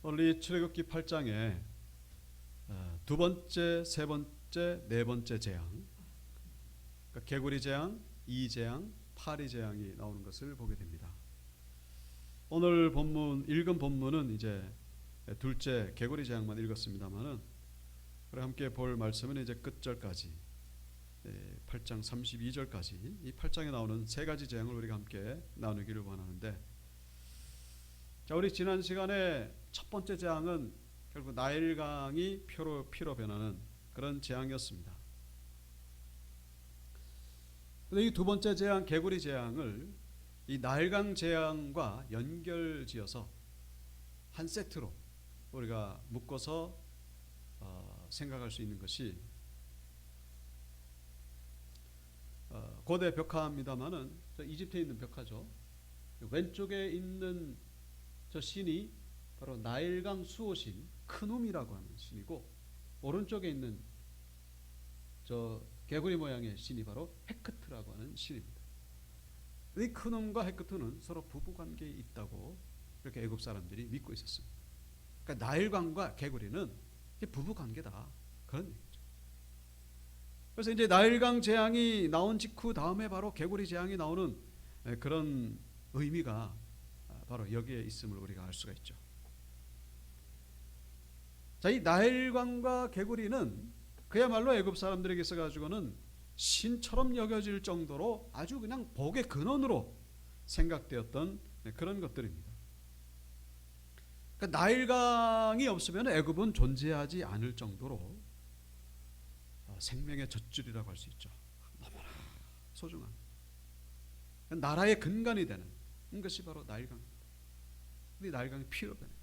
오늘 이 출애굽기 8장에 두 번째, 세 번째, 네 번째 재앙, 그러니까 개구리 재앙, 이 재앙, 파리 재앙이 나오는 것을 보게 됩니다. 오늘 읽은 본문은 이제 둘째 개구리 재앙만 읽었습니다만은, 그래 함께 볼 말씀은 이제 끝절까지 8장 32절까지 이 8장에 나오는 세 가지 재앙을 우리가 함께 나누기를 원하는데, 자, 우리 지난 시간에 첫 번째 재앙은 결국 나일강이 피로 변하는 그런 재앙이었습니다. 그런데 이 두 번째 재앙 개구리 재앙을 이 나일강 재앙과 연결지어서 한 세트로 우리가 묶어서 생각할 수 있는 것이 고대 벽화입니다만은 이집트에 있는 벽화죠. 왼쪽에 있는 저 신이 바로 나일강 수호신 크눔이라고 하는 신이고, 오른쪽에 있는 저 개구리 모양의 신이 바로 헤크트라고 하는 신입니다. 이 크눔과 헤크트는 서로 부부관계에 있다고 이렇게 애굽 사람들이 믿고 있었습니다. 그러니까 나일강과 개구리는 부부관계다, 그런 얘기죠. 그래서 이제 나일강 재앙이 나온 직후 다음에 바로 개구리 재앙이 나오는 그런 의미가 바로 여기에 있음을 우리가 알 수가 있죠. 자, 이 나일강과 개구리는 그야말로 애굽 사람들에게서 가지고는 신처럼 여겨질 정도로 아주 그냥 복의 근원으로 생각되었던 그런 것들입니다. 그러니까 나일강이 없으면 애굽은 존재하지 않을 정도로 생명의 젖줄이라고 할 수 있죠. 너무나 소중한 나라의 근간이 되는 것이 바로 나일강입니다. 근데 나일강이 피로 변한 거예요.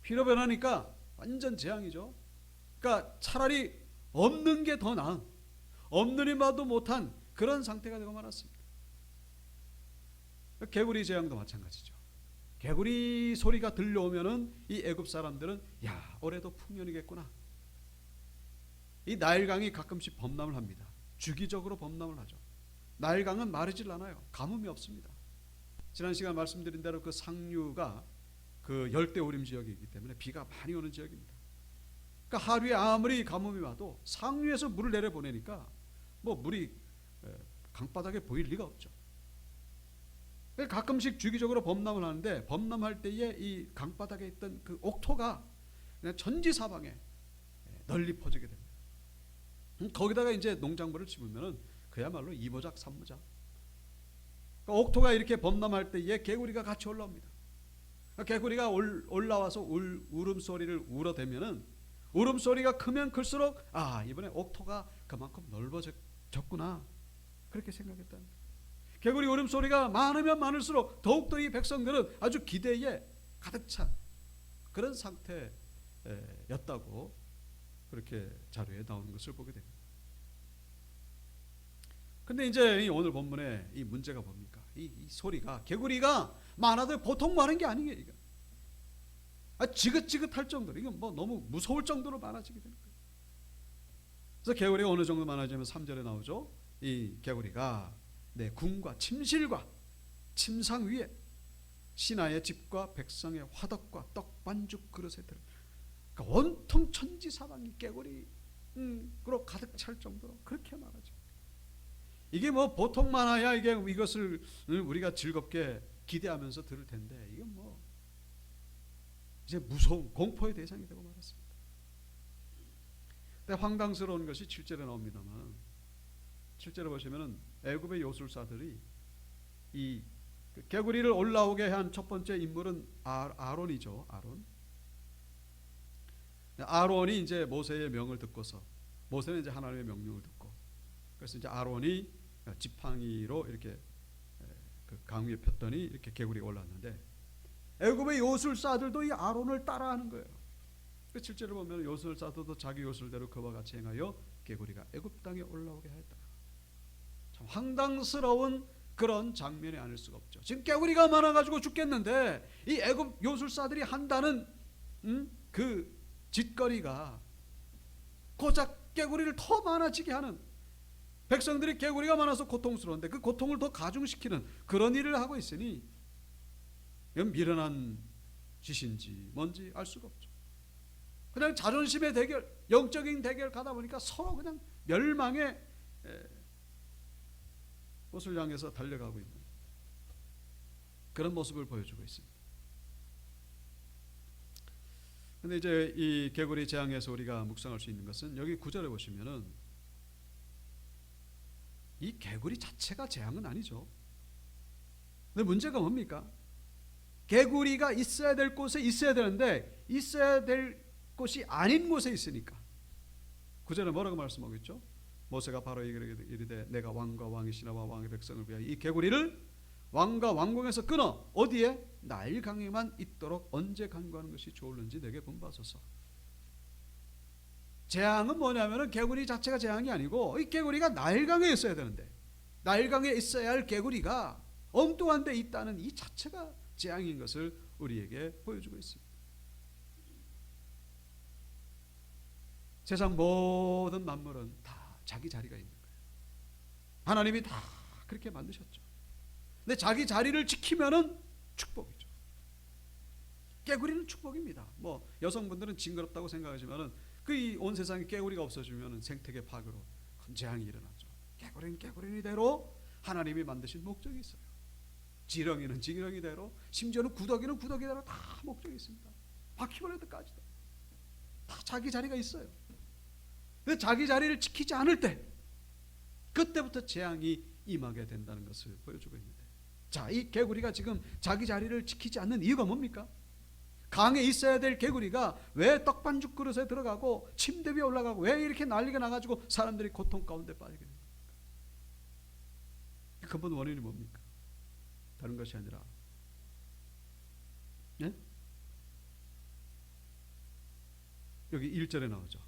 피로 변하니까 완전 재앙이죠. 그러니까 차라리 없는 게 더 나은, 없느니 마도 못한 그런 상태가 되고 말았습니다. 개구리 재앙도 마찬가지죠. 개구리 소리가 들려오면은 이 애굽 사람들은 야, 올해도 풍년이겠구나. 이 나일강이 가끔씩 범람을 합니다. 주기적으로 범람을 하죠. 나일강은 마르질 않아요. 가뭄이 없습니다. 지난 시간 말씀드린 대로 그 상류가 그 열대우림 지역이기 때문에 비가 많이 오는 지역입니다. 그러니까 하루에 아무리 가뭄이 와도 상류에서 물을 내려보내니까 뭐 물이 강바닥에 보일 리가 없죠. 가끔씩 주기적으로 범람을 하는데, 범람할 때에 이 강바닥에 있던 그 옥토가 그냥 전지사방에 널리 퍼지게 됩니다. 거기다가 이제 농작물을 심으면은 그야말로 2모작 3모작. 그러니까 옥토가 이렇게 범람할 때에 개구리가 같이 올라옵니다. 그러니까 개구리가 올라와서 울음소리를 울어대면은 울음소리가 크면 클수록 이번에 옥토가 그만큼 넓어졌구나, 그렇게 생각했다는 거예요. 개구리 울음소리가 많으면 많을수록 더욱더 이 백성들은 아주 기대에 가득 찬 그런 상태였다고 그렇게 자료에 나오는 것을 보게 됩니다. 근데 이제 오늘 본문에 이 문제가 뭡니까? 이 소리가, 개구리가 많아도 보통 많은 게 아니에요. 이거 지긋지긋할 정도로, 이건 뭐 너무 무서울 정도로 많아지게 되는 거예요. 그래서 개구리가 어느 정도 많아지면 3절에 나오죠. 이 개구리가 내 궁과 침실과 침상 위에 신하의 집과 백성의 화덕과 떡 반죽 그릇에 들어, 그러니까 온통 천지사방이 개구리로 가득 찰 정도로 그렇게 많아져. 이게 뭐 보통 많아야 이것을 우리가 즐겁게 기대하면서 들을 텐데, 이건 뭐 이제 무서운 공포의 대상이 되고 말았습니다. 근데 황당스러운 것이 7절에 나옵니다만, 7절에 보시면은 애굽의 요술사들이 이 개구리를 올라오게 한 첫 번째 인물은 아론이죠. 아론이 이제 모세의 명을 듣고서, 모세는 이제 하나님의 명령을 듣고, 그래서 이제 아론이 지팡이로 이렇게 그 강 위에 폈더니 이렇게 개구리가 올랐는데, 애굽의 요술사들도 이 아론을 따라하는 거예요. 그 7절을 보면 요술사들도 자기 요술대로 그와 같이 행하여 개구리가 애굽 땅에 올라오게 하였다. 참 황당스러운 그런 장면이 아닐 수가 없죠. 지금 개구리가 많아가지고 죽겠는데 이 애굽 요술사들이 한다는 그 짓거리가 고작 개구리를 더 많아지게 하는, 백성들이 개구리가 많아서 고통스러운데 그 고통을 더 가중시키는 그런 일을 하고 있으니, 이건 미련한 쥐신지 뭔지 알 수가 없죠. 그냥 자존심의 대결, 영적인 대결 가다 보니까 서로 그냥 멸망의 곳을 향해서 달려가고 있는 그런 모습을 보여주고 있습니다. 근데 이제 이 개구리 재앙에서 우리가 묵상할 수 있는 것은 여기 9절에 보시면은 이 개구리 자체가 재앙은 아니죠. 근데 문제가 뭡니까? 개구리가 있어야 될 곳에 있어야 되는데 있어야 될 곳이 아닌 곳에 있으니까. 9절에 뭐라고 말씀하고 있죠? 모세가 바로에게 이르되 내가 왕과 왕이시나 왕의 백성을 위하여 이 개구리를 왕과 왕궁에서 끊어 어디에? 나일강에만 있도록 언제 간구하는 것이 좋을는지 내게 분부하소서. 재앙은 뭐냐면은 개구리 자체가 재앙이 아니고 이 개구리가 나일강에 있어야 되는데 나일강에 있어야 할 개구리가 엉뚱한 데 있다는 이 자체가 재앙인 것을 우리에게 보여주고 있습니다. 세상 모든 만물은 다 자기 자리가 있는 거예요. 하나님이 다 그렇게 만드셨죠. 근데 자기 자리를 지키면은 축복이죠. 개구리는 축복입니다. 뭐 여성분들은 징그럽다고 생각하지만은 그 온 세상에 개구리가 없어지면은 생태계 파괴로 큰 재앙이 일어나죠. 개구리는 개구리대로 하나님이 만드신 목적이 있어요. 지렁이는 지렁이대로, 심지어는 구더기는 구더기대로 다 목적이 있습니다. 바퀴벌레들까지도 다 자기 자리가 있어요. 근데 자기 자리를 지키지 않을 때 그때부터 재앙이 임하게 된다는 것을 보여주고 있는데, 자, 이 개구리가 지금 자기 자리를 지키지 않는 이유가 뭡니까? 강에 있어야 될 개구리가 왜 떡반죽 그릇에 들어가고 침대 위에 올라가고 왜 이렇게 난리가 나가지고 사람들이 고통 가운데 빠지게 됩니까? 근본 원인이 뭡니까? 다른 것이 아니라 네? 여기 1절에 나오죠.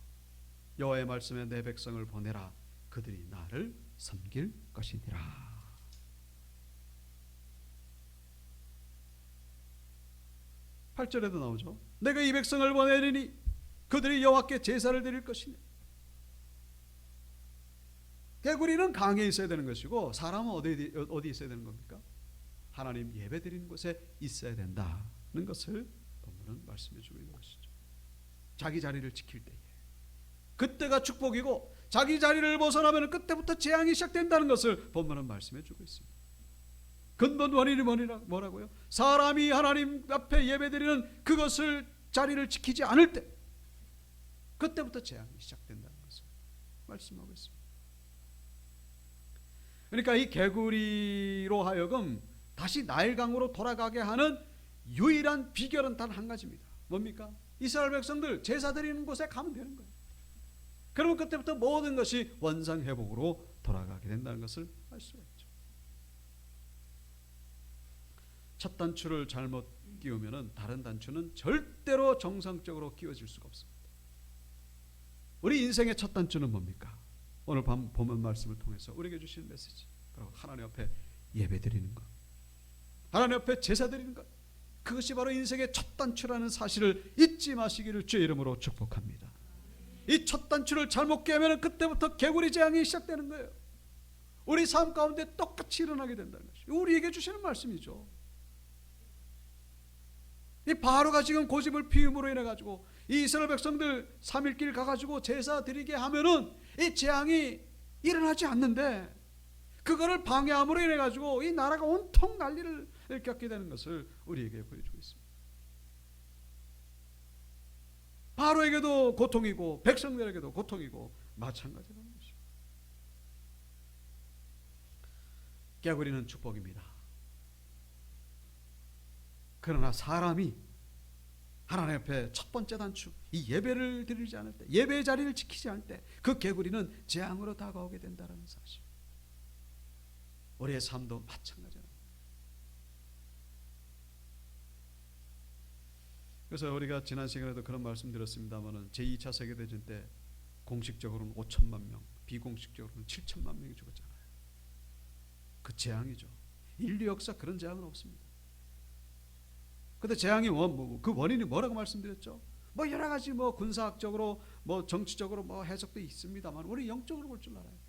여호와의 말씀에 내 백성을 보내라 그들이 나를 섬길 것이니라. 8절에도 나오죠. 내가 이 백성을 보내리니 그들이 여호와께 제사를 드릴 것이니. 개구리는 강에 있어야 되는 것이고 사람은 어디 있어야 되는 겁니까? 하나님 예배 드리는 곳에 있어야 된다는 것을 본문은 말씀해 주고 있는 것이죠. 자기 자리를 지킬 때에 그때가 축복이고 자기 자리를 벗어나면 그때부터 재앙이 시작된다는 것을 본문은 말씀해 주고 있습니다. 근본 원인이 뭐라고요? 사람이 하나님 앞에 예배드리는 그것을 자리를 지키지 않을 때 그때부터 재앙이 시작된다는 것을 말씀하고 있습니다. 그러니까 이 개구리로 하여금 다시 나일강으로 돌아가게 하는 유일한 비결은 단 한 가지입니다. 뭡니까? 이스라엘 백성들 제사 드리는 곳에 가면 되는 거예요. 그러면 그때부터 모든 것이 원상회복으로 돌아가게 된다는 것을 알 수가 있죠. 첫 단추를 잘못 끼우면 다른 단추는 절대로 정상적으로 끼워질 수가 없습니다. 우리 인생의 첫 단추는 뭡니까? 오늘 밤 본문 말씀을 통해서 우리에게 주시는 메시지, 바로 하나님 앞에 예배드리는 것, 하나님 앞에 제사 드리는 것, 그것이 바로 인생의 첫 단추라는 사실을 잊지 마시기를 주의 이름으로 축복합니다. 이 첫 단추를 잘못 깨면 그때부터 개구리 재앙이 시작되는 거예요. 우리 삶 가운데 똑같이 일어나게 된다는 것이 우리에게 주시는 말씀이죠. 이 바로가 지금 고집을 피움으로 인해 가지고 이 이스라엘 백성들 3일길 가가지고 제사 드리게 하면은 이 재앙이 일어나지 않는데 그거를 방해함으로 인해 가지고 이 나라가 온통 난리를 겪게 되는 것을 우리에게 보여주고 있습니다. 바로에게도 고통이고 백성들에게도 고통이고 마찬가지라는 것이죠. 개구리는 축복입니다. 그러나 사람이 하나님 앞에 첫 번째 단추, 이 예배를 드리지 않을 때, 예배의 자리를 지키지 않을 때 그 개구리는 재앙으로 다가오게 된다는 사실. 우리의 삶도 마찬가지입니다. 그래서 우리가 지난 시간에도 그런 말씀 드렸습니다마는 제2차 세계대전 때 공식적으로는 5천만 명, 비공식적으로는 7천만 명이 죽었잖아요. 그 재앙이죠. 인류 역사 그런 재앙은 없습니다. 근데 재앙이 그 원인이 뭐라고 말씀드렸죠? 뭐 여러 가지 뭐 군사학적으로 뭐 정치적으로 뭐 해석도 있습니다만 우리 영적으로 볼 줄 알아야 돼요.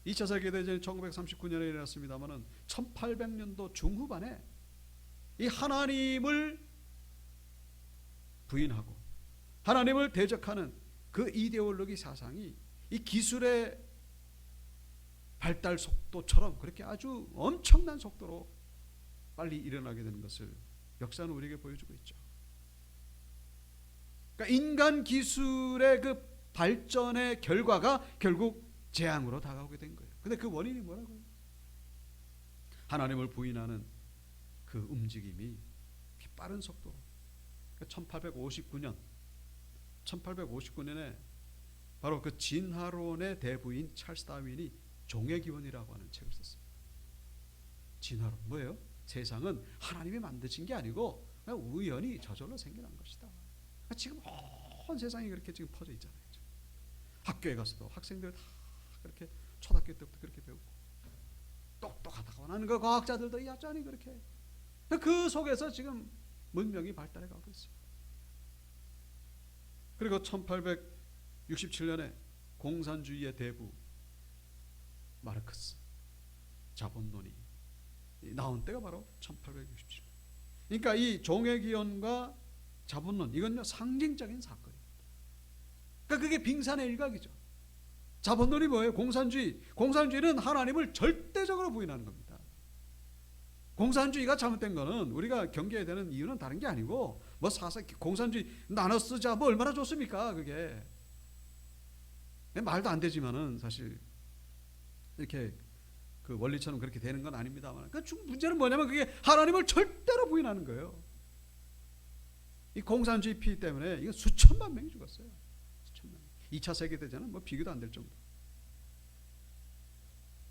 2차 세계대전이 1939년에 일어났습니다마는 1800년도 중후반에 이 하나님을 부인하고 하나님을 대적하는 그 이데올로기 사상이 이 기술의 발달 속도처럼 그렇게 아주 엄청난 속도로 빨리 일어나게 되는 것을 역사는 우리에게 보여주고 있죠. 그러니까 인간 기술의 그 발전의 결과가 결국 재앙으로 다가오게 된 거예요. 근데 그 원인이 뭐라고요? 하나님을 부인하는 그 움직임이 빠른 속도로. 그러니까 1859년에 바로 그 진화론의 대부인 찰스 다윈이 종의 기원이라고 하는 책을 썼습니다. 진화론 뭐예요? 세상은 하나님이 만드신 게 아니고 그냥 우연히 저절로 생겨난 것이다. 지금 온 세상이 그렇게 지금 퍼져 있잖아요. 학교에 가서도 학생들 다 그렇게 초등학교 때부터 그렇게 배우고 똑똑하다고 하는 그 과학자들도 여전히 그렇게 그 속에서 지금 문명이 발달해 가고 있습니다. 그리고 1867년에 공산주의의 대부 마르크스 자본론이 나온 때가 바로 1867년. 그러니까 이 종의 기원과 자본론 이건 상징적인 사건입니다. 그러니까 그게 빙산의 일각이죠. 자본론이 뭐예요? 공산주의. 공산주의는 하나님을 절대적으로 부인하는 겁니다. 공산주의가 잘못된 거는 우리가 경계해야 되는 이유는 다른 게 아니고 뭐 사사 공산주의 나눠 쓰자 뭐 얼마나 좋습니까? 그게 말도 안 되지만은 사실 이렇게 그 원리처럼 그렇게 되는 건 아닙니다만 그 문제는 뭐냐면 그게 하나님을 절대로 부인하는 거예요. 이 공산주의 피 때문에 이거 수천만 명이 죽었어요. 수천만 명. 2차 세계대전은 뭐 비교도 안 될 정도.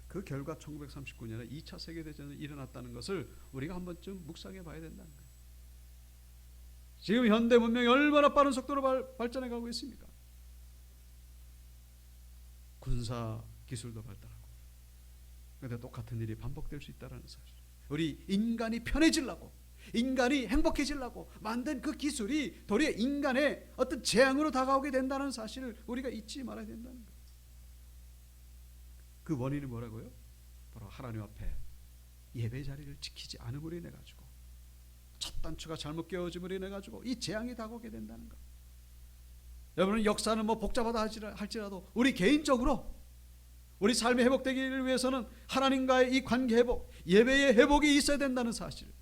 그 결과 1939년에 2차 세계대전이 일어났다는 것을 우리가 한 번쯤 묵상해 봐야 된다는 거예요. 지금 현대 문명이 얼마나 빠른 속도로 발전해 가고 있습니까? 군사 기술도 발달하고. 그런데 똑같은 일이 반복될 수 있다는 사실. 우리 인간이 편해지려고 인간이 행복해지려고 만든 그 기술이 도리어 인간의 어떤 재앙으로 다가오게 된다는 사실을 우리가 잊지 말아야 된다는 거예요. 그 원인이 뭐라고요? 바로 하나님 앞에 예배 자리를 지키지 않음으로 인해 가지고 첫 단추가 잘못 깨어짐으로 인해 가지고 이 재앙이 다가오게 된다는 것. 여러분은 역사는 뭐 복잡하다 할지라도 우리 개인적으로 우리 삶이 회복되기를 위해서는 하나님과의 이 관계 회복, 예배의 회복이 있어야 된다는 사실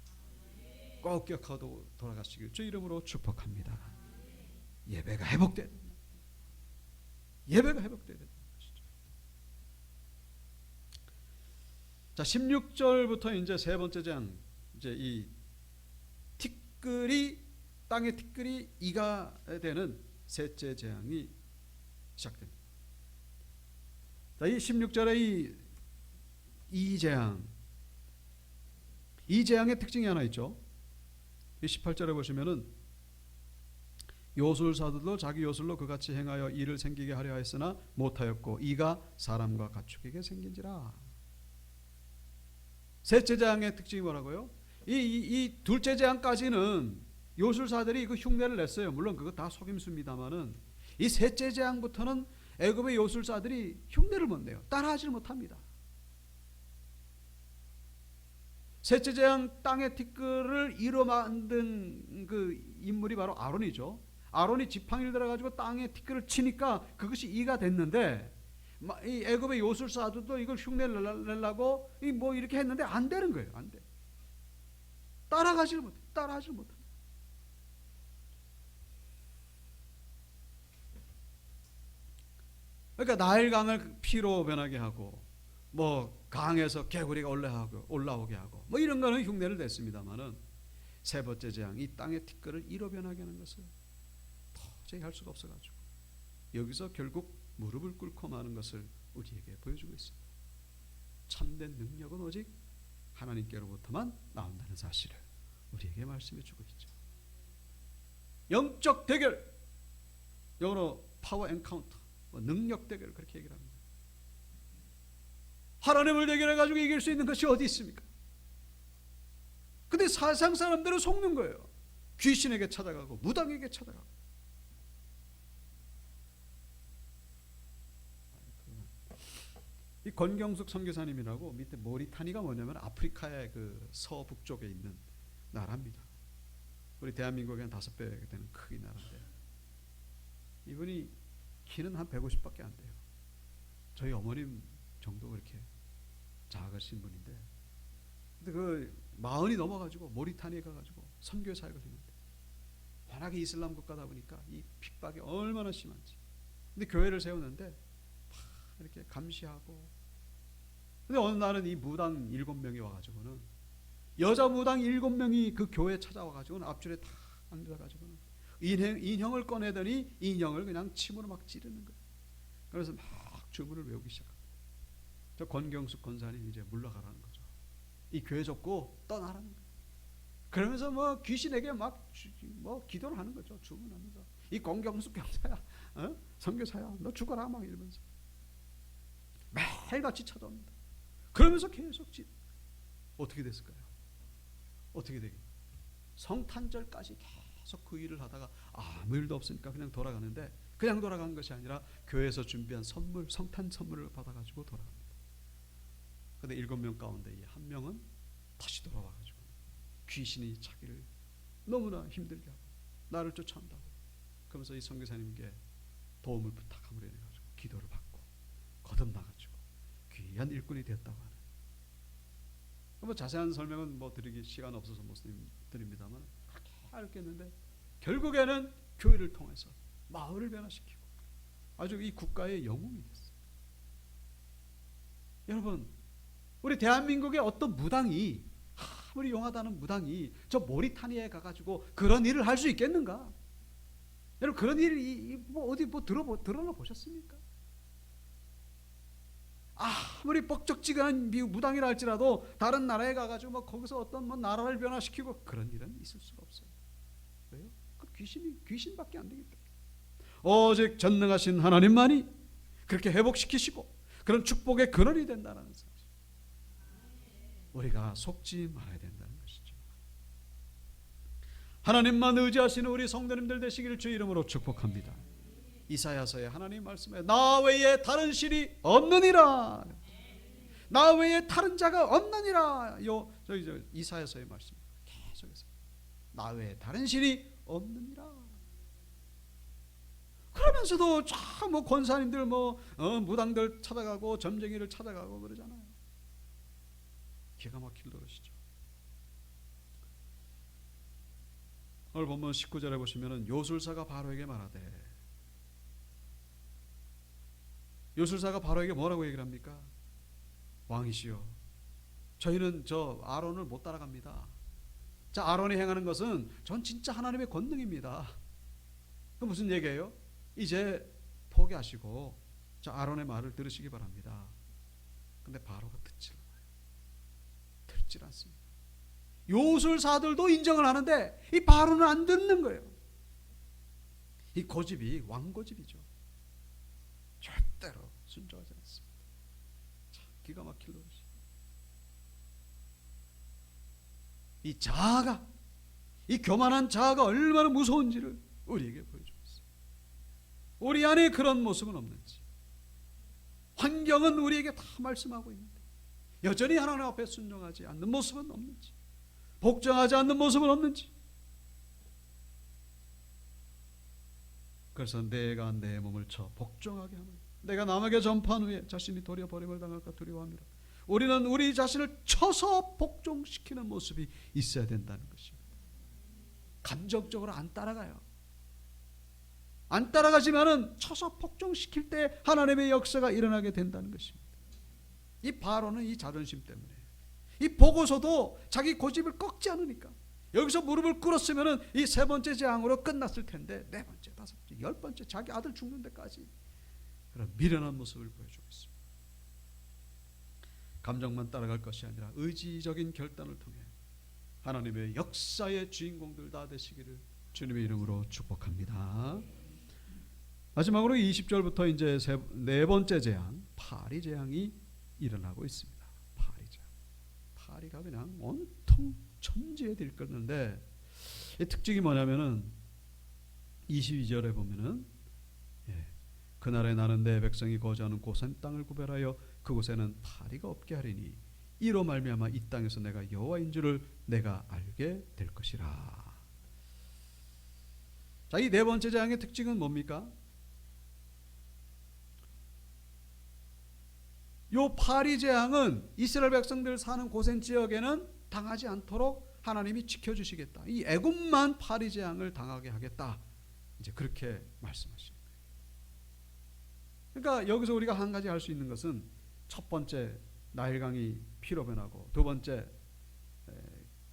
꼭 기억하고 돌아가시길 주 이름으로 축복합니다. 예배가 회복돼야 된다. 예배가 회복돼야 된다. 자, 16절부터 이제 세 번째 장, 이제 이 티끌이 땅의 티끌이 이가 되는 셋째 재앙이 시작됩니다. 자, 이 16절의 이 재앙, 이 재앙의 특징이 하나 있죠. 이 18절에 보시면은 요술사들도 자기 요술로 그같이 행하여 이를 생기게 하려 했으나 못하였고 이가 사람과 가축에게 생긴지라. 셋째 재앙의 특징이 뭐라고요? 이 둘째 재앙까지는 요술사들이 그 흉내를 냈어요. 물론 그거 다 속임수입니다만은 이 셋째 재앙부터는 애굽의 요술사들이 흉내를 못 내요. 따라하지를 못합니다. 셋째 재앙 땅의 티끌을 이로 만든 그 인물이 바로 아론이죠. 아론이 지팡이를 들어가지고 땅에 티끌을 치니까 그것이 이가 됐는데 이 애굽의 요술사들도 이걸 흉내를 내려고 뭐 이렇게 했는데 안 되는 거예요. 안 돼. 따라가지를 못해. 따라하지를 못해. 그러니까 나일강을 피로 변하게 하고 뭐 강에서 개구리가 올라오게 하고 뭐 이런 거는 흉내를 냈습니다만은 세 번째 재앙 이 땅의 티끌을 이로 변하게 하는 것을 도저히 할 수가 없어가지고 여기서 결국 무릎을 꿇고 마는 것을 우리에게 보여주고 있습니다. 참된 능력은 오직 하나님께로부터만 나온다는 사실을 우리에게 말씀해 주고 있죠. 영적 대결, 영어로 파워 엔카운터, 능력 대결 그렇게 얘기를 합니다. 하나님을 대결해가지고 이길 수 있는 것이 어디 있습니까? 근데 사상 사람들은 속는 거예요. 귀신에게 찾아가고 무당에게 찾아가고. 이 권경숙 선교사님이라고 밑에 모리타니가 뭐냐면 아프리카의 그 서북쪽에 있는 나라입니다. 우리 대한민국의 한 5배 되는 크기 나라인데 이분이 키는 한 150밖에 안 돼요. 저희 어머님 정도 그렇게 작으신 분인데 근데 그 40이 넘어가지고 모리타니에 가가지고 선교 사역을 했는데 워낙에 이슬람 국가다 보니까 이 핍박이 얼마나 심한지 근데 교회를 세우는데 이렇게 감시하고 근데 어느 날은 이 무당 7명이 와가지고는 여자 무당 7명이 그 교회에 찾아와가지고는 앞줄에 다 앉아가지고는 인형을 꺼내더니 인형을 그냥 침으로 막 찌르는 거예요. 그래서 막 주문을 외우기 시작합니다. 저 권경숙 권사님 이제 물러가라는 거죠. 이 교회 접고 떠나라는 거예요. 그러면서 뭐 귀신에게 막 뭐 기도를 하는 거죠. 주문하면서 이 권경숙 경사야, 선교사야, 너 죽어라 막 이러면서 매일같이 찾아옵니다. 그러면서 계속 어떻게 됐을까요? 어떻게 되겠어요? 성탄절까지 계속 그 일을 하다가 아무 일도 없으니까 그냥 돌아가는데 그냥 돌아간 것이 아니라 교회에서 준비한 선물, 성탄 선물을 받아가지고 돌아갑니다. 그런데 7명 가운데 이 한 명은 다시 돌아와가지고 귀신이 자기를 너무나 힘들게 하고 나를 쫓아온다고 그러면서 이 선교사님께 도움을 부탁함으로 인해 가지고 기도를 받고 거듭나가지고 귀한 일꾼이 됐다고 하는. 뭐 자세한 설명은 뭐 드리기 시간 없어서 못 드립니다만 그렇게 알겠는데 결국에는 교회를 통해서 마을을 변화시키고 아주 이 국가의 영웅이 됐어요. 여러분, 우리 대한민국의 어떤 무당이 아무리 용하다는 무당이 저 모리타니아에 가가지고 그런 일을 할 수 있겠는가? 여러분 그런 일이 뭐 어디 뭐 드러나 보셨습니까? 아무리 뻑적지근한 미국 무당이라 할지라도 다른 나라에 가가지고 뭐 거기서 어떤 뭐 나라를 변화시키고 그런 일은 있을 수가 없어요. 왜요? 그 귀신밖에 안 되기 때문에. 오직 전능하신 하나님만이 그렇게 회복시키시고 그런 축복의 근원이 된다는 사실. 우리가 속지 말아야 된다는 것이죠. 하나님만 의지하시는 우리 성도님들 되시기를 주 이름으로 축복합니다. 이사야서의 하나님 말씀에 나 외에 다른 신이 없느니라. 나 외에 다른 자가 없느니라. 저기 이사야서의 말씀 계속해서 나 외에 다른 신이 없느니라. 그러면서도 참 뭐 권사님들 무당들 찾아가고 점쟁이를 찾아가고 그러잖아요. 기가 막힐 노릇이죠. 오늘 본문 19절에 보시면은 요술사가 바로에게 말하되 요술사가 바로에게 뭐라고 얘기를 합니까? 왕이시여, 저희는 저 아론을 못 따라갑니다. 자, 아론이 행하는 것은 전 진짜 하나님의 권능입니다. 그 무슨 얘기예요? 이제 포기하시고 저 아론의 말을 들으시기 바랍니다. 근데 바로가 듣질 않습니다. 요술사들도 인정을 하는데 이 바로는 안 듣는 거예요. 이 고집이 왕고집이죠. 절대로 순종하지 않습니다. 참 기가 막힐 노릇이. 이 자아가, 이 교만한 자아가 얼마나 무서운지를 우리에게 보여주고 있어요. 우리 안에 그런 모습은 없는지, 환경은 우리에게 다 말씀하고 있는데 여전히 하나님 앞에 순종하지 않는 모습은 없는지, 복종하지 않는 모습은 없는지. 그래서 내가 내 몸을 쳐 복종하게 하면 내가 남에게 전파한 후에 자신이 도리어 버림을 당할까 두려워합니다. 우리는 우리 자신을 쳐서 복종시키는 모습이 있어야 된다는 것입니다. 감정적으로 안 따라가요. 안 따라가지만은 쳐서 복종시킬 때 하나님의 역사가 일어나게 된다는 것입니다. 이 바로는 이 자존심 때문에, 이 보고서도 자기 고집을 꺾지 않으니까 여기서 무릎을 꿇었으면은 이 3번째 재앙으로 끝났을 텐데 4번째, 5번째, 10번째 자기 아들 죽는 데까지 그런 미련한 모습을 보여주고 있습니다. 감정만 따라갈 것이 아니라 의지적인 결단을 통해 하나님의 역사의 주인공들 다 되시기를 주님의 이름으로 축복합니다. 마지막으로 20절부터 이제 4번째 재앙, 파리 재앙이 일어나고 있습니다. 파리 재앙. 파리가 그냥 온통 천지에 들끓는데 이 특징이 뭐냐면은 22절에 보면은 그날에 나는 내 백성이 거주하는 고센 땅을 구별하여 그곳에는 파리가 없게 하리니 이로 말미암아 이 땅에서 내가 여호와인 줄을 내가 알게 될 것이라. 자, 이 네 번째 재앙의 특징은 뭡니까? 요 파리 재앙은 이스라엘 백성들 사는 고센 지역에는 당하지 않도록 하나님이 지켜주시겠다. 이 애굽만 파리 재앙을 당하게 하겠다. 이제 그렇게 말씀하시는 거예요. 그러니까 여기서 우리가 한 가지 알 수 있는 것은 첫 번째 나일강이 피로 변하고, 두 번째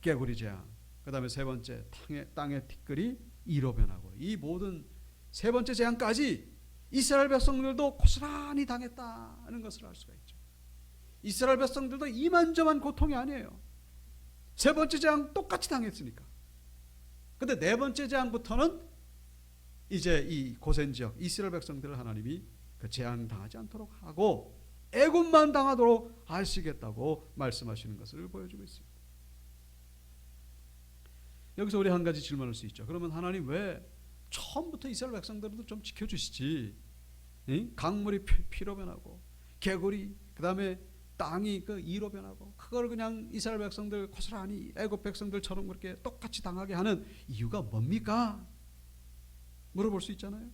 개구리 재앙, 그 다음에 세 번째 땅의 티끌이 이로 변하고, 이 모든 세 번째 재앙까지 이스라엘 백성들도 고스란히 당했다는 것을 알 수가 있죠. 이스라엘 백성들도 이만저만 고통이 아니에요. 세 번째 재앙 똑같이 당했으니까. 근데 네 번째 재앙부터는 이제 이 고센 지역 이스라엘 백성들을 하나님이 그 재앙 당하지 않도록 하고 애굽만 당하도록 하시겠다고 말씀하시는 것을 보여주고 있습니다. 여기서 우리 한 가지 질문할 수 있죠. 그러면 하나님 왜 처음부터 이스라엘 백성들도 좀 지켜주시지? 강물이 피로 변하고 개구리, 그 다음에 땅이 그 이로 변하고, 그걸 그냥 이스라엘 백성들 고스란히 애굽 백성들처럼 그렇게 똑같이 당하게 하는 이유가 뭡니까? 물어볼 수 있잖아요.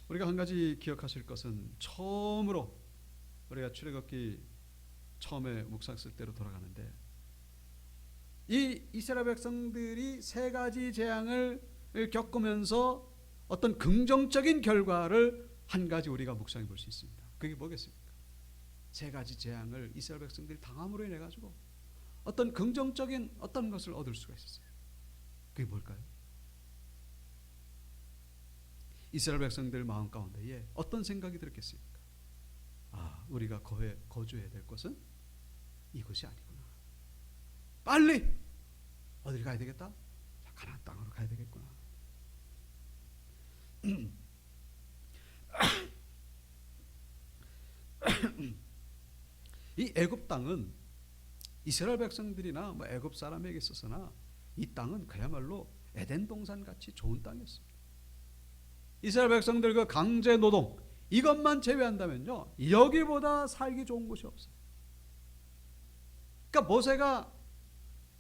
우리가 한 가지 기억하실 것은, 처음으로 우리가 출애굽기 처음에 묵상했을 때로 돌아가는데, 이 이스라엘 백성들이 세 가지 재앙을 겪으면서 어떤 긍정적인 결과를 한 가지 우리가 묵상해 볼 수 있습니다. 그게 뭐겠습니까? 세 가지 재앙을 이스라엘 백성들이 당함으로 인해 가지고 어떤 긍정적인 어떤 것을 얻을 수가 있었어요. 그게 뭘까요? 이스라엘 백성들 마음 가운데에 어떤 생각이 들었겠습니까? 아, 우리가 거주해야 될 것은 이곳이 아니구나. 빨리 어디를 가야 되겠다? 가나안 땅으로 가야 되겠구나. 이 애굽 땅은 이스라엘 백성들이나 뭐 애굽 사람에게 있어서나 이 땅은 그야말로 에덴 동산 같이 좋은 땅이었습니다. 이스라엘 백성들 그 강제 노동 이것만 제외한다면요, 여기보다 살기 좋은 곳이 없어요. 그러니까 모세가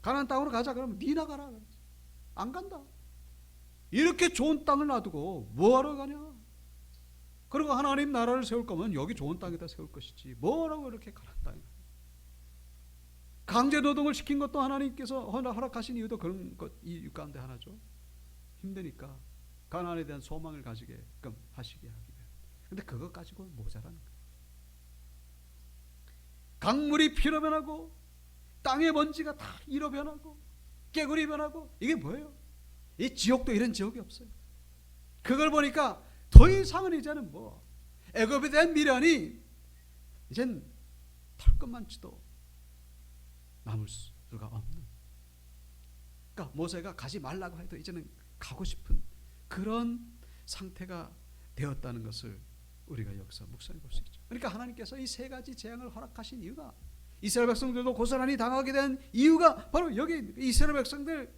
가나안 땅으로 가자 그러면 니나 가라, 안 간다. 이렇게 좋은 땅을 놔두고 뭐하러 가냐? 그리고 하나님 나라를 세울 거면 여기 좋은 땅에다 세울 것이지 뭐라고 이렇게 가나안 땅에. 강제 노동을 시킨 것도 하나님께서 허락하신 이유도 그런 것 이유 가운데 하나죠. 힘드니까 가나안에 대한 소망을 가지게끔 하시게 하기 위해. 근데 그것 가지고는 모자라는 거예요. 강물이 피로 변하고 땅의 먼지가 다 이로 변하고 개구리 변하고, 이게 뭐예요? 이 지옥도 이런 지옥이 없어요. 그걸 보니까 더 이상은 이제는 뭐 애굽에 대한 미련이 이젠 털끝만치도 남을 수가 없는. 그러니까 모세가 가지 말라고 해도 이제는 가고 싶은 그런 상태가 되었다는 것을 우리가 여기서 묵상해 볼 수 있죠. 그러니까 하나님께서 이 세 가지 재앙을 허락하신 이유가, 이스라엘 백성들도 고스란히 당하게 된 이유가 바로 여기 이스라엘 백성들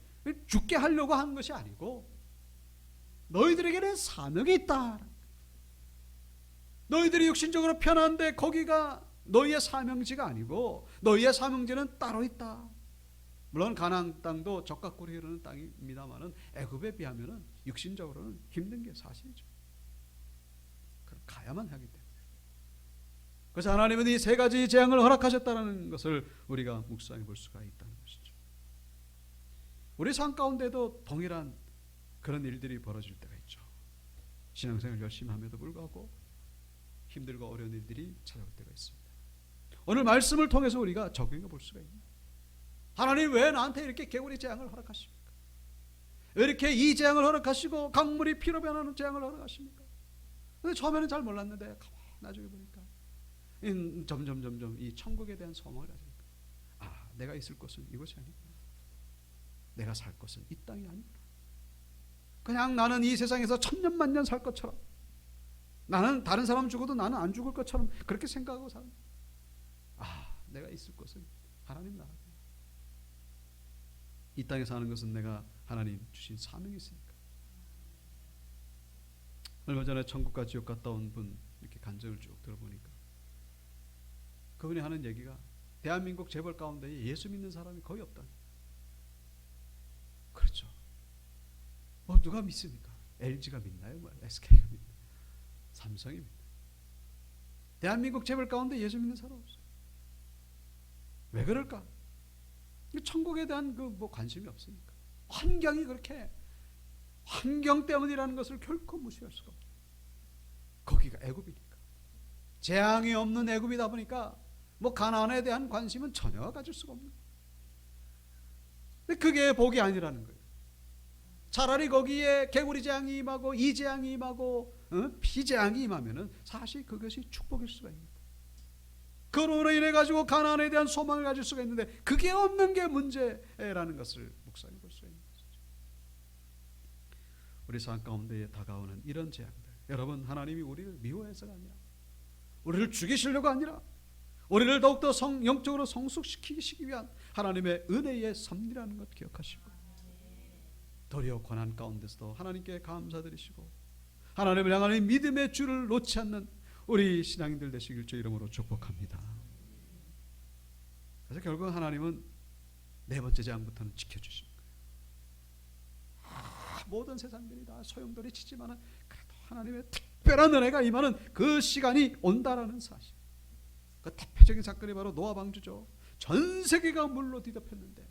죽게 하려고 하는 것이 아니고 너희들에게는 사명이 있다. 너희들이 육신적으로 편한데 거기가 너희의 사명지가 아니고 너희의 사명지는 따로 있다. 물론 가나안 땅도 젖과 꿀이 흐르는 땅입니다만은 애굽에 비하면은 육신적으로는 힘든 게 사실이죠. 그럼 가야만 하기 때문에. 그래서 하나님은 이 세 가지 재앙을 허락하셨다는 것을 우리가 묵상해 볼 수가 있다는 것이죠. 우리 삶 가운데도 동일한 그런 일들이 벌어질 때가 있죠. 신앙생활 열심히 함에도 불구하고 힘들고 어려운 일들이 찾아올 때가 있습니다. 오늘 말씀을 통해서 우리가 적용해 볼 수가 있습니다. 하나님 왜 나한테 이렇게 개구리 재앙을 허락하십니까? 왜 이렇게 이 재앙을 허락하시고 강물이 피로 변하는 재앙을 허락하십니까? 근데 처음에는 잘 몰랐는데 나중에 보니까 점점 이 천국에 대한 소망을 가지니까, 아, 내가 있을 곳은 이곳이 아니구나. 내가 살 곳은 이 땅이 아니구나. 그냥 나는 이 세상에서 천년만년 살 것처럼, 나는 다른 사람 죽어도 나는 안 죽을 것처럼 그렇게 생각하고 사는. 아, 내가 있을 곳은 하나님 나라구나. 이 땅에 사는 것은 내가 하나님 주신 사명이 있으니까. 얼마 전에 천국과 지옥 갔다 온 분 이렇게 간증을 쭉 들어보니까 그분이 하는 얘기가 대한민국 재벌 가운데 예수 믿는 사람이 거의 없다. 그렇죠. 뭐 누가 믿습니까? LG가 믿나요? 뭐 SK가 믿나요? 삼성이 믿나요? 대한민국 재벌 가운데 예수 믿는 사람 없어요. 왜 그럴까? 천국에 대한 그 뭐 관심이 없으니까. 환경이 그렇게 환경 때문이라는 것을 결코 무시할 수가 없어요. 거기가 애굽이니까. 재앙이 없는 애굽이다 보니까 뭐 가나안에 대한 관심은 전혀 가질 수가 없는 거예요. 근데 그게 복이 아니라는 거예요. 차라리 거기에 개구리 재앙이 임하고 이 재앙이 임하고 피재앙이 임하면은 사실 그것이 축복일 수가 있는 거예요. 그로 인해 가지고 가나안에 대한 소망을 가질 수가 있는데 그게 없는 게 문제라는 것을 묵상해 볼 수가 있는 것이죠. 우리 삶 가운데 다가오는 이런 재앙들, 여러분, 하나님이 우리를 미워해서가 아니라, 우리를 죽이시려고 아니라, 우리를 더욱더 영적으로 성숙시키기 위한 하나님의 은혜의 섭리라는 것 기억하시고, 도리어 고난 가운데서도 하나님께 감사드리시고 하나님을 향하는 믿음의 줄을 놓지 않는 우리 신앙인들 되시길 주 이름으로 축복합니다. 그래서 결국 하나님은 네 번째 재앙부터는 지켜주시는 거예요. 모든 세상들이 다 소용돌이 치지만은 그래도 하나님의 특별한 은혜가 임하는 그 시간이 온다라는 사실. 그 대표적인 사건이 바로 노아 방주죠. 전 세계가 물로 뒤덮였는데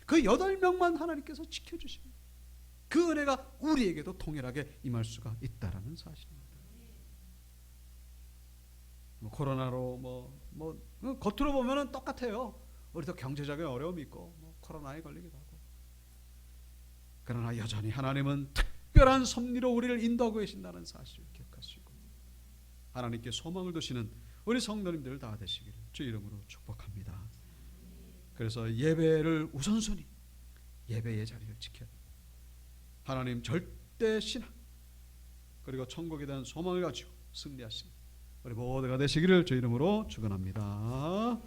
그 8명만 하나님께서 지켜주십니다. 그 은혜가 우리에게도 통일하게 임할 수가 있다라는 사실입니다. 뭐 코로나로 겉으로 보면은 똑같아요. 우리도 경제적인 어려움이 있고 코로나에 걸리기도 하고. 그러나 여전히 하나님은 특별한 섭리로 우리를 인도하고 계신다는 사실을 기억하시고 하나님께 소망을 두시는 우리 성도님들 다 되시기를 주 이름으로 축복합니다. 그래서 예배를 우선순위, 예배의 자리를 지켜야 됩니다. 하나님 절대 신앙 그리고 천국에 대한 소망을 가지고 승리하시는 우리 모두가 되시기를 주 이름으로 축원합니다.